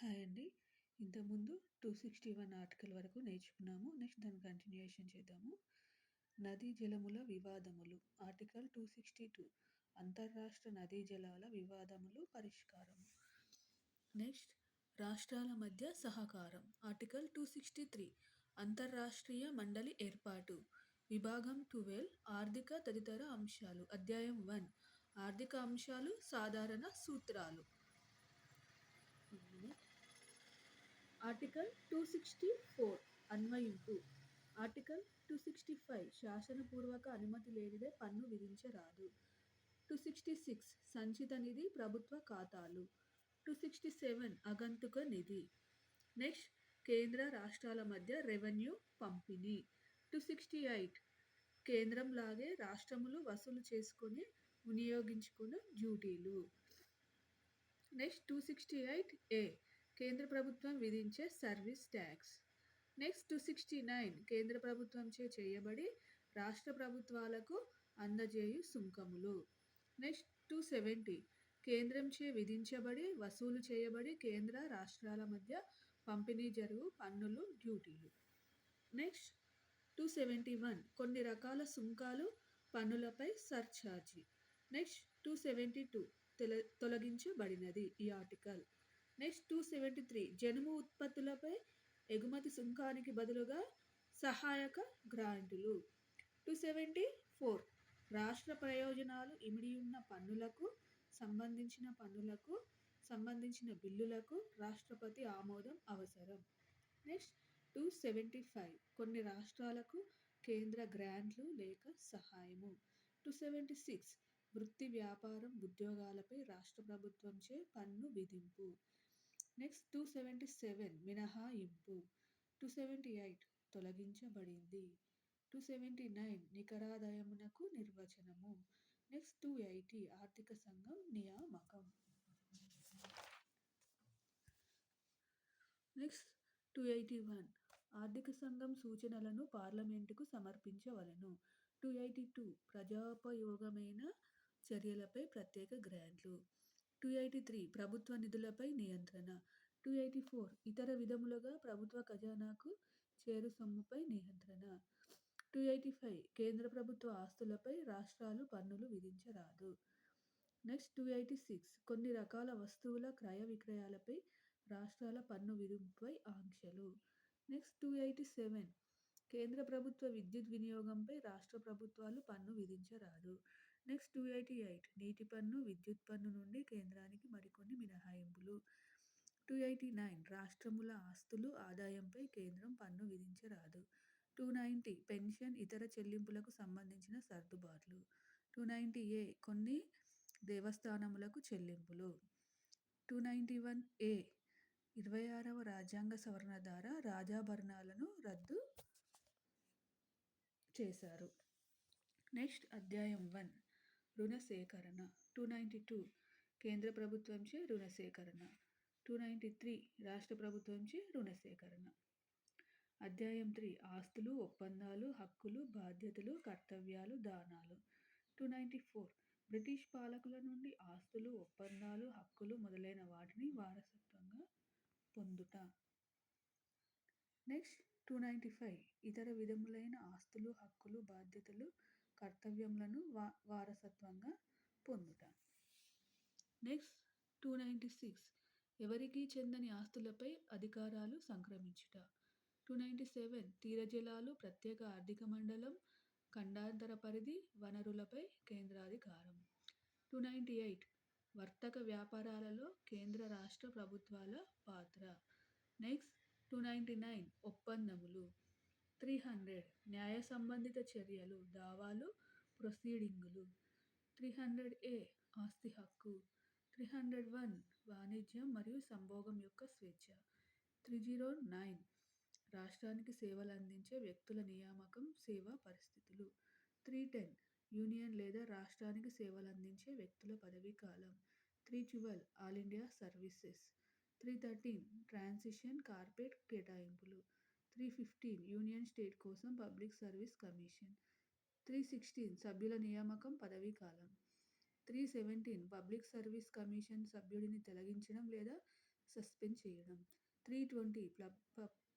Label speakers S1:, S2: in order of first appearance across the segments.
S1: Hi అండి. ఇంతకుముందు 261 article వరకు నేర్చుకున్నాము. నెక్స్ట్ దాని కంటిన్యూయేషన్ చేద్దాము. నదీ జలముల వివాదములు. ఆర్టికల్ 262 అంతర్రాష్ట్ర నదీ జలాల వివాదములు పరిష్కారం. నెక్స్ట్ రాష్ట్రాల మధ్య సహకారం. ఆర్టికల్ 263 అంతర్రాష్ట్రీయ మండలి ఏర్పాటు. విభాగం 12 ఆర్థిక తదితర అంశాలు. అధ్యాయం 1 ఆర్థిక అంశాలు సాధారణ సూత్రాలు. ఆర్టికల్ 264 అన్వయింపు. ఆర్టికల్ 265 శాసనపూర్వక అనుమతి లేనిదే పన్ను విధించరాదు. 266 సంచిత నిధి ప్రభుత్వ ఖాతాలు. 267 అగంతుక నిధి. నెక్స్ట్ కేంద్ర రాష్ట్రాల మధ్య రెవెన్యూ పంపిణీ. 268 కేంద్రం లాగే రాష్ట్రములు వసూలు చేసుకొని వినియోగించుకున్న డ్యూటీలు. నెక్స్ట్ 268 ఏ కేంద్ర ప్రభుత్వం విధించే సర్వీస్ ట్యాక్స్. నెక్స్ట్ 269 కేంద్ర ప్రభుత్వంచే చేయబడి రాష్ట్ర ప్రభుత్వాలకు అందజేయు సుంకములు. నెక్స్ట్ 270 కేంద్రంచే విధించబడి వసూలు చేయబడి కేంద్ర రాష్ట్రాల మధ్య పంపిణీ జరుగు పన్నులు డ్యూటీలు. నెక్స్ట్ 271 కొన్ని రకాల సుంకాలు పన్నులపై సర్ఛార్జీ. నెక్స్ట్ 272 తొలగించబడినది ఈ ఆర్టికల్. నెక్స్ట్ 273 జనుము ఉత్పత్తులపై ఎగుమతి సుంకానికి బదులుగా సహాయక గ్రాంటులు. 274 రాష్ట్ర ప్రయోజనాలు ఇమిడియున్న పన్నులకు సంబంధించిన బిల్లులకు రాష్ట్రపతి ఆమోదం అవసరం. నెక్స్ట్ 275 కొన్ని రాష్ట్రాలకు కేంద్ర గ్రాంట్లు లేక సహాయము. 276 వృత్తి వ్యాపారం ఉద్యోగాలపై రాష్ట్ర ప్రభుత్వంచే పన్ను విధింపు. నెక్స్ట్ 277 మినహాయింపు. 278 తొలగించబడింది. 279 నికరాదాయమునకు నిర్వచనము. నెక్స్ట్ 280 ఆర్థిక సంఘం నియామకం. నెక్స్ట్ 281 ఆర్థిక సంఘం సూచనలను పార్లమెంటుకు సమర్పించవలెను. 282 ప్రజోపయోగమైన చర్యలపై ప్రత్యేక గ్రాంట్లు. 283 ప్రభుత్వ నిధులపై నియంత్రణ. 284 ఇతర విధములుగా ప్రభుత్వ ఖజానాకు చేరు సొమ్ముపై నియంత్రణ. 285 కేంద్ర ప్రభుత్వ ఆస్తులపై రాష్ట్రాలు పన్నులు విధించరాదు. నెక్స్ట్ 286 కొన్ని రకాల వస్తువుల క్రయ విక్రయాలపై రాష్ట్రాల పన్ను విధింపుపై ఆంక్షలు. నెక్స్ట్ 287 కేంద్ర ప్రభుత్వ విద్యుత్ వినియోగంపై రాష్ట్ర ప్రభుత్వాలు పన్ను విధించరాదు. నెక్స్ట్ 288 నీటి పన్ను విద్యుత్ పన్ను నుండి కేంద్రానికి మరికొన్ని మినహాయింపులు. 289 రాష్ట్రముల ఆస్తులు ఆదాయంపై కేంద్రం పన్ను విధించరాదు. 290 పెన్షన్ ఇతర చెల్లింపులకు సంబంధించిన సర్దుబాట్లు. 290 ఏ కొన్ని దేవస్థానములకు చెల్లింపులు. 291 ఏ 26వ రాజ్యాంగ సవరణ ద్వారా రాజాభరణాలను రద్దు చేశారు. నెక్స్ట్ అధ్యాయం 1 రుణ సేకరణ. 292 కేంద్ర ప్రభుత్వంచే రుణ సేకరణ. 293 రాష్ట్ర ప్రభుత్వంచే రుణ సేకరణ. అధ్యాయం 3 ఆస్తులు ఒప్పందాలు హక్కులు బాధ్యతలు కర్తవ్యాలు దానాలు. 294 బ్రిటిష్ పాలకుల నుండి ఆస్తులు ఒప్పందాలు హక్కులు మొదలైన వాటిని వారసత్వంగా పొందుట. నెక్స్ట్ 295 ఇతర విధములైన ఆస్తులు హక్కులు బాధ్యతలు కర్తవ్యములను వారసత్వంగా పొందుట. నెక్స్ట్ 296 ఎవరికీ చెందని ఆస్తులపై అధికారాలు సంక్రమించుట. 297 తీరజలాలు ప్రత్యేక ఆర్థిక మండలం ఖండాంతర పరిధి వనరులపై కేంద్రాధికారం. 298 వర్తక వ్యాపారాలలో కేంద్ర రాష్ట్ర ప్రభుత్వాల పాత్ర. నెక్స్ట్ 299 ఒప్పందములు. 300 న్యాయ సంబంధిత చర్యలు దావాలు ప్రొసీడింగులు. 300 ఏ ఆస్తి హక్కు. 301 వాణిజ్యం మరియు సంభోగం యొక్క స్వేచ్ఛ. 309 రాష్ట్రానికి సేవలు అందించే వ్యక్తుల నియామకం సేవా పరిస్థితులు. 310 యూనియన్ లేదా రాష్ట్రానికి సేవలు అందించే వ్యక్తుల పదవీ కాలం. 312 all India services. 313 transition corporate కేటాయింపులు. 315 యూనియన్ స్టేట్ కోసం పబ్లిక్ సర్వీస్ కమిషన్. 316 సభ్యుల నియామకం పదవీ కాలం. 317 పబ్లిక్ సర్వీస్ కమిషన్ సభ్యుడిని తొలగించడం లేదా సస్పెండ్ చేయడం. 320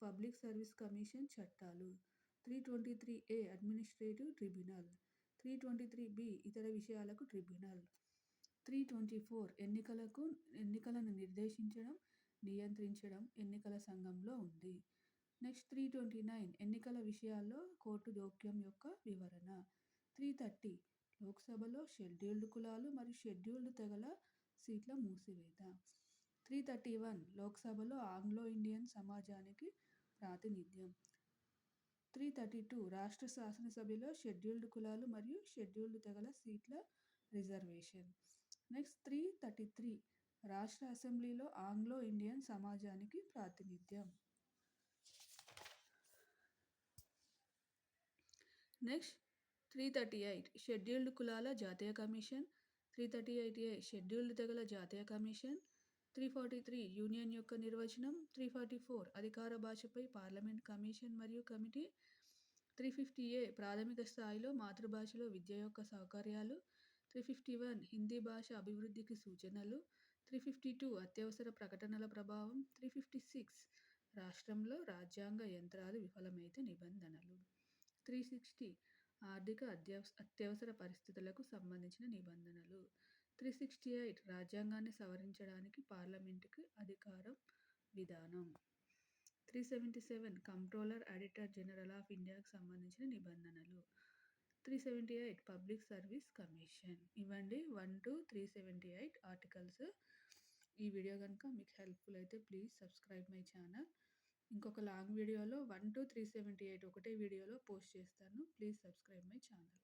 S1: పబ్లిక్ సర్వీస్ కమిషన్ చట్టాలు. 323A administrative tribunal. 323B ఇతర విషయాలకు ట్రిబ్యునల్. 324 ఎన్నికలను నిర్దేశించడం, నియంత్రించడం ఎన్నికల సంఘంలో ఉంది. నెక్స్ట్ 329 ఎన్నికల విషయాల్లో కోర్టు జోక్యం యొక్క వివరణ. 330 లోక్సభలో షెడ్యూల్డ్ కులాలు మరియు షెడ్యూల్డ్ తెగల సీట్ల మూసివేత. 331 లోక్సభలో ఆంగ్లో ఇండియన్ సమాజానికి ప్రాతినిధ్యం. 332 రాష్ట్ర శాసనసభలో షెడ్యూల్డ్ కులాలు మరియు షెడ్యూల్డ్ తెగల సీట్ల రిజర్వేషన్. నెక్స్ట్ 333 రాష్ట్ర అసెంబ్లీలో ఆంగ్లో ఇండియన్ సమాజానికి ప్రాతినిధ్యం. నెక్స్ట్ 338 షెడ్యూల్డ్ కులాల జాతీయ కమిషన్. 338A షెడ్యూల్డ్ తెగల జాతీయ కమిషన్. 343 యూనియన్ యొక్క నిర్వచనం. 344 అధికార భాషపై పార్లమెంట్ కమిషన్ మరియు కమిటీ. 350A ప్రాథమిక స్థాయిలో మాతృభాషలో విద్య యొక్క సౌకర్యాలు. 351 హిందీ భాష అభివృద్ధికి సూచనలు. 352 అత్యవసర ప్రకటనల ప్రభావం. 356 రాష్ట్రంలో రాజ్యాంగ యంత్రాలు విఫలమైతే నిబంధనలు. 360 ఆర్థిక అత్యవసర పరిస్థితులకు సంబంధించిన నిబంధనలు. 368 రాజ్యాంగాన్ని సవరించడానికి పార్లమెంటుకి అధికారం విధానం. 377 కంప్ట్రోలర్ ఆడిటర్ జనరల్ ఆఫ్ ఇండియాకి సంబంధించిన నిబంధనలు. 378 పబ్లిక్ సర్వీస్ కమిషన్. ఇవ్వండి 1 to 378 ఆర్టికల్స్. ఈ వీడియో కనుక మీకు హెల్ప్ఫుల్ అయితే ప్లీజ్ సబ్స్క్రైబ్ మై ఛానల్. ఇంకొక లాంగ్ వీడియోలో 1 to 378 ఒకటే వీడియోలో పోస్ట్ చేస్తాను. Please subscribe my channel.